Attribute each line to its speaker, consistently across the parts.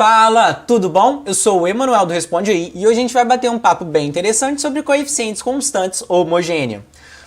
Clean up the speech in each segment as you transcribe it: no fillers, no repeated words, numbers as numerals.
Speaker 1: Fala, tudo bom? Eu sou o Emanuel do Responde Aí e hoje a gente vai bater um papo bem interessante sobre coeficientes constantes homogêneos.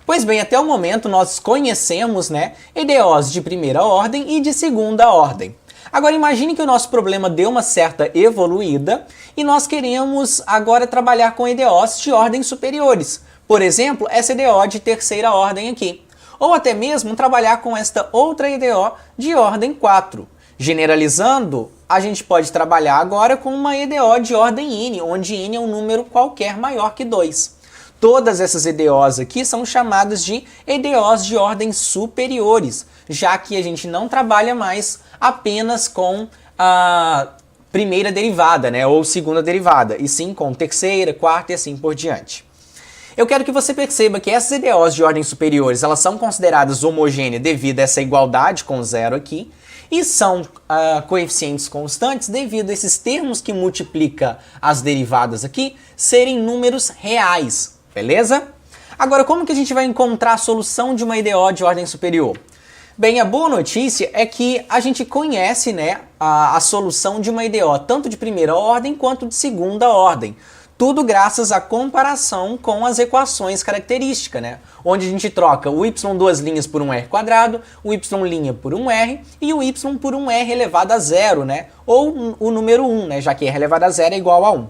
Speaker 1: Pois bem, até o momento nós conhecemos, EDOs de primeira ordem e de segunda ordem. Agora imagine que o nosso problema deu uma certa evoluída e nós queremos agora trabalhar com EDOs de ordem superiores. Por exemplo, essa EDO de terceira ordem aqui. Ou até mesmo trabalhar com esta outra EDO de ordem 4. Generalizando, a gente pode trabalhar agora com uma EDO de ordem N, onde N é um número qualquer maior que 2. Todas essas EDOs aqui são chamadas de EDOs de ordem superiores, já que a gente não trabalha mais apenas com a primeira derivada, ou segunda derivada, e sim com terceira, quarta e assim por diante. Eu quero que você perceba que essas EDOs de ordem superiores, elas são consideradas homogêneas devido a essa igualdade com zero aqui, e são coeficientes constantes devido a esses termos que multiplicam as derivadas aqui serem números reais, beleza? Agora, como que a gente vai encontrar a solução de uma EDO de ordem superior? Bem, a boa notícia é que a gente conhece a solução de uma EDO tanto de primeira ordem quanto de segunda ordem. Tudo graças à comparação com as equações características, onde a gente troca o y duas linhas por um r quadrado, o y' por um r e o y por um r elevado a zero, ou o número 1, já que r elevado a zero é igual a 1.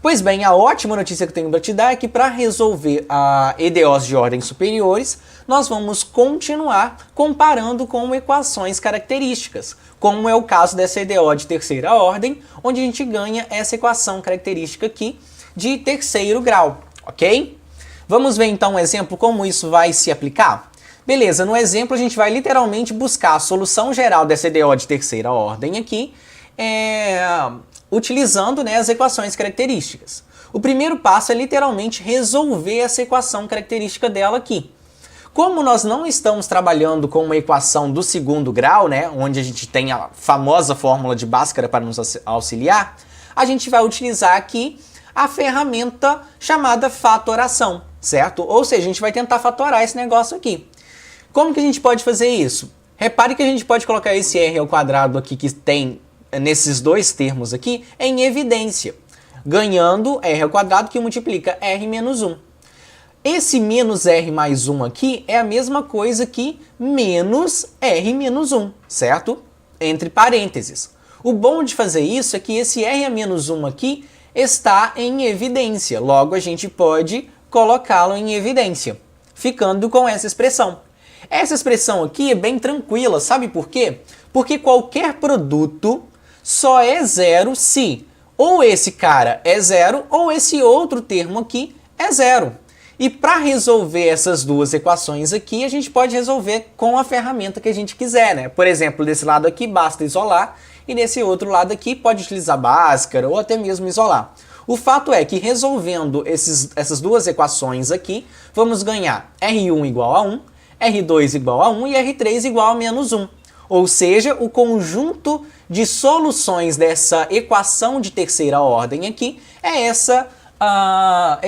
Speaker 1: Pois bem, a ótima notícia que eu tenho para te dar é que para resolver a EDOs de ordem superiores, nós vamos continuar comparando com equações características, como é o caso dessa EDO de terceira ordem, onde a gente ganha essa equação característica aqui de terceiro grau, ok? Vamos ver então um exemplo como isso vai se aplicar? Beleza, no exemplo a gente vai literalmente buscar a solução geral dessa EDO de terceira ordem aqui, utilizando as equações características. O primeiro passo é literalmente resolver essa equação característica dela aqui. Como nós não estamos trabalhando com uma equação do segundo grau, onde a gente tem a famosa fórmula de Bhaskara para nos auxiliar, a gente vai utilizar aqui a ferramenta chamada fatoração, certo? Ou seja, a gente vai tentar fatorar esse negócio aqui. Como que a gente pode fazer isso? Repare que a gente pode colocar esse r ao quadrado aqui que tem nesses dois termos aqui em evidência, ganhando r ao quadrado que multiplica r menos 1. Esse menos r mais 1 aqui é a mesma coisa que menos r menos 1, certo? Entre parênteses. O bom de fazer isso é que esse r a menos 1 aqui está em evidência, logo a gente pode colocá-lo em evidência, ficando com essa expressão. Essa expressão aqui é bem tranquila, sabe por quê? Porque qualquer produto só é zero se ou esse cara é zero ou esse outro termo aqui é zero. E para resolver essas duas equações aqui, a gente pode resolver com a ferramenta que a gente quiser, Por exemplo, desse lado aqui basta isolar e desse outro lado aqui pode utilizar Bhaskara ou até mesmo isolar. O fato é que resolvendo essas duas equações aqui, vamos ganhar R1 igual a 1, R2 igual a 1 e R3 igual a menos 1. Ou seja, o conjunto de soluções dessa equação de terceira ordem aqui é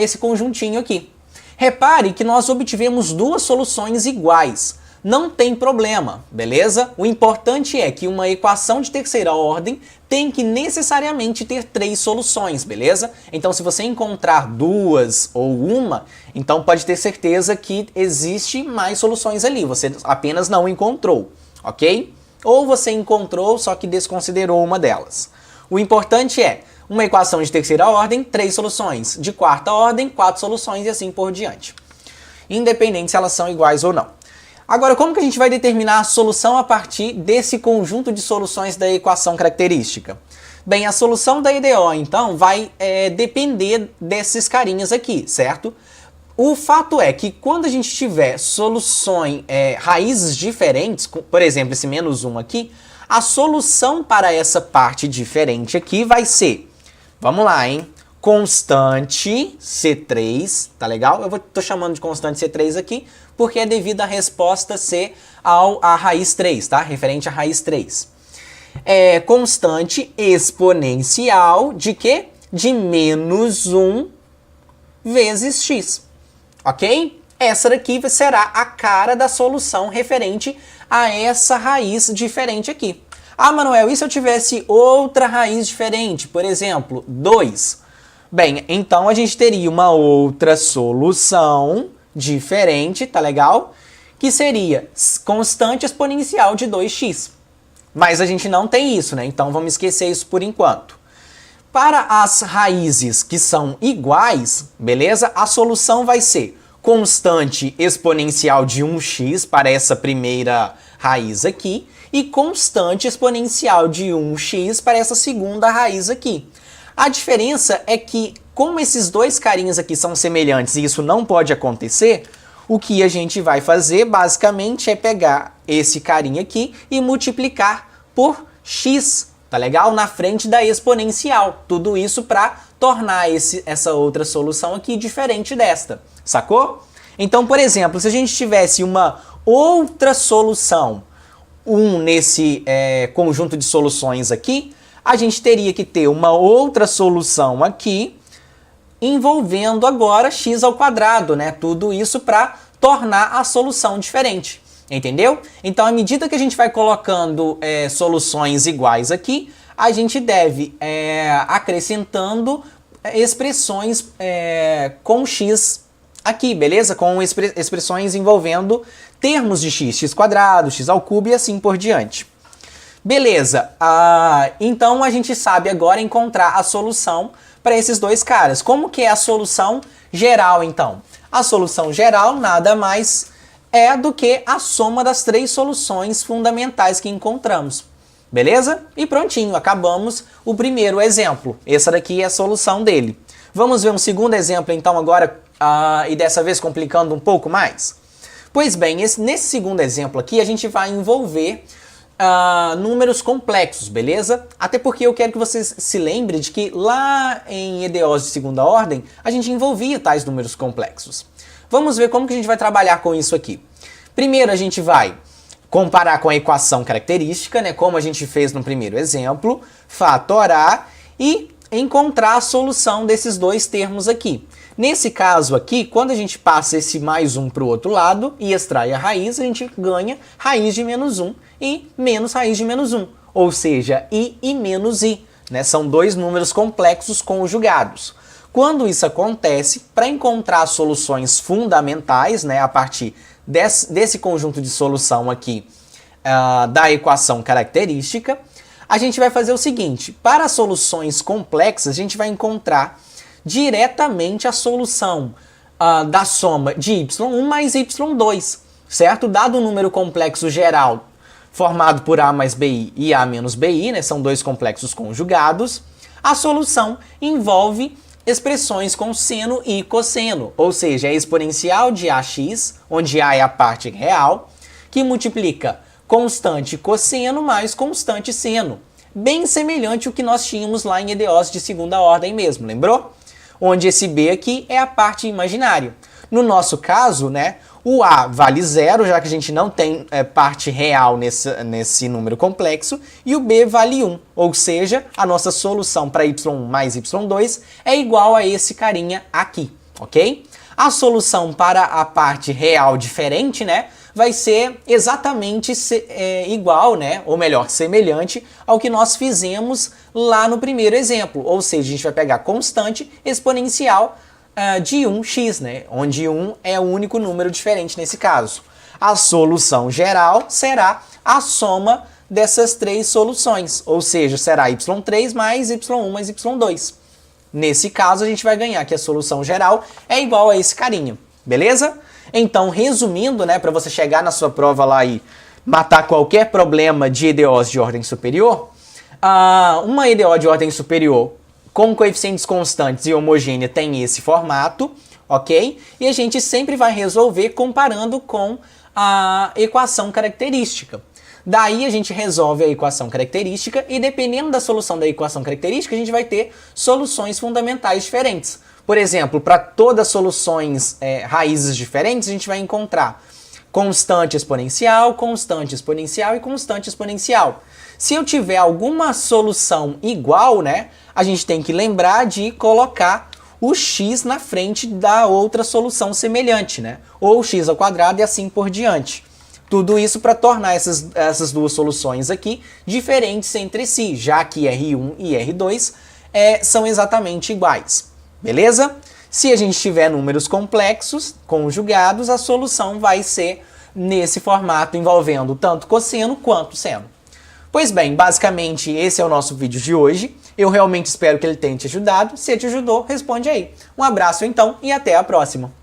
Speaker 1: esse conjuntinho aqui. Repare que nós obtivemos duas soluções iguais. Não tem problema, beleza? O importante é que uma equação de terceira ordem tem que necessariamente ter três soluções, beleza? Então se você encontrar duas ou uma, então pode ter certeza que existe mais soluções ali, você apenas não encontrou, ok? Ou você encontrou, só que desconsiderou uma delas. O importante é uma equação de terceira ordem, três soluções, de quarta ordem, quatro soluções e assim por diante. Independente se elas são iguais ou não. Agora, como que a gente vai determinar a solução a partir desse conjunto de soluções da equação característica? Bem, a solução da EDO, então, vai depender desses carinhas aqui, certo? O fato é que quando a gente tiver soluções, raízes diferentes, por exemplo, esse menos 1 aqui, a solução para essa parte diferente aqui vai ser, vamos lá, constante C3, tá legal? Eu tô chamando de constante C3 aqui, porque é devido à resposta ser à raiz 3, tá? Referente à raiz 3. É constante exponencial de quê? De menos 1 vezes x, ok? Essa daqui será a cara da solução referente a essa raiz diferente aqui. Ah, Manuel, e se eu tivesse outra raiz diferente? Por exemplo, 2. Bem, então a gente teria uma outra solução diferente, tá legal? Que seria constante exponencial de 2x. Mas a gente não tem isso, né? Então vamos esquecer isso por enquanto. Para as raízes que são iguais, beleza? A solução vai ser constante exponencial de 1x para essa primeira raiz aqui e constante exponencial de 1x para essa segunda raiz aqui. A diferença é que, como esses dois carinhas aqui são semelhantes e isso não pode acontecer, o que a gente vai fazer basicamente é pegar esse carinha aqui e multiplicar por x, tá legal? Na frente da exponencial. Tudo isso para tornar essa outra solução aqui diferente desta, sacou? Então, por exemplo, se a gente tivesse uma outra solução, nesse conjunto de soluções aqui, a gente teria que ter uma outra solução aqui, envolvendo agora x ao quadrado, né? Tudo isso para tornar a solução diferente. Entendeu? Então, à medida que a gente vai colocando soluções iguais aqui, a gente deve acrescentando expressões com x aqui, beleza? Com expressões envolvendo termos de x quadrado, x ao cubo e assim por diante. Beleza, então a gente sabe agora encontrar a solução para esses dois caras. Como que é a solução geral, então? A solução geral nada mais é do que a soma das três soluções fundamentais que encontramos. Beleza? E prontinho, acabamos o primeiro exemplo. Essa daqui é a solução dele. Vamos ver um segundo exemplo então agora, e dessa vez complicando um pouco mais? Pois bem, nesse segundo exemplo aqui a gente vai envolver números complexos, beleza? Até porque eu quero que vocês se lembrem de que lá em EDOs de segunda ordem a gente envolvia tais números complexos. Vamos ver como que a gente vai trabalhar com isso aqui. Primeiro a gente vai comparar com a equação característica, né, como a gente fez no primeiro exemplo, fatorar e encontrar a solução desses dois termos aqui. Nesse caso aqui, quando a gente passa esse mais 1 para o outro lado e extrai a raiz, a gente ganha raiz de menos 1 e menos raiz de menos 1, ou seja, i e menos i, né, são dois números complexos conjugados. Quando isso acontece, para encontrar soluções fundamentais, né, a partir desse conjunto de solução aqui da equação característica, a gente vai fazer o seguinte: para soluções complexas, a gente vai encontrar diretamente a solução da soma de y1 mais y2, certo? Dado o número complexo geral formado por a mais bi e a menos bi, né, são dois complexos conjugados, a solução envolve expressões com seno e cosseno, ou seja, a exponencial de ax, onde a é a parte real, que multiplica constante cosseno mais constante seno. Bem semelhante ao que nós tínhamos lá em EDOs de segunda ordem mesmo, lembrou? Onde esse b aqui é a parte imaginária. No nosso caso, né, o a vale 0, já que a gente não tem parte real nesse número complexo, e o b vale 1, ou seja, a nossa solução para y1 mais y2 é igual a esse carinha aqui, ok? A solução para a parte real diferente, né, vai ser exatamente igual, né, ou melhor, semelhante ao que nós fizemos lá no primeiro exemplo, ou seja, a gente vai pegar constante exponencial de 1x, né, onde 1 é o único número diferente nesse caso. A solução geral será a soma dessas três soluções, ou seja, será y3 mais y1 mais y2. Nesse caso, a gente vai ganhar que a solução geral é igual a esse carinha, beleza? Então, resumindo, né, para você chegar na sua prova lá e matar qualquer problema de EDOs de ordem superior, uma EDO de ordem superior com coeficientes constantes e homogênea tem esse formato, ok? E a gente sempre vai resolver comparando com a equação característica. Daí a gente resolve a equação característica e dependendo da solução da equação característica, a gente vai ter soluções fundamentais diferentes. Por exemplo, para todas as soluções raízes diferentes, a gente vai encontrar constante exponencial e constante exponencial. Se eu tiver alguma solução igual, né, a gente tem que lembrar de colocar o x na frente da outra solução semelhante, né? Ou x ao quadrado e assim por diante. Tudo isso para tornar essas duas soluções aqui diferentes entre si, já que R1 e R2 são exatamente iguais. Beleza? Se a gente tiver números complexos, conjugados, a solução vai ser nesse formato envolvendo tanto cosseno quanto seno. Pois bem, basicamente esse é o nosso vídeo de hoje. Eu realmente espero que ele tenha te ajudado. Se te ajudou, responde aí. Um abraço então e até a próxima!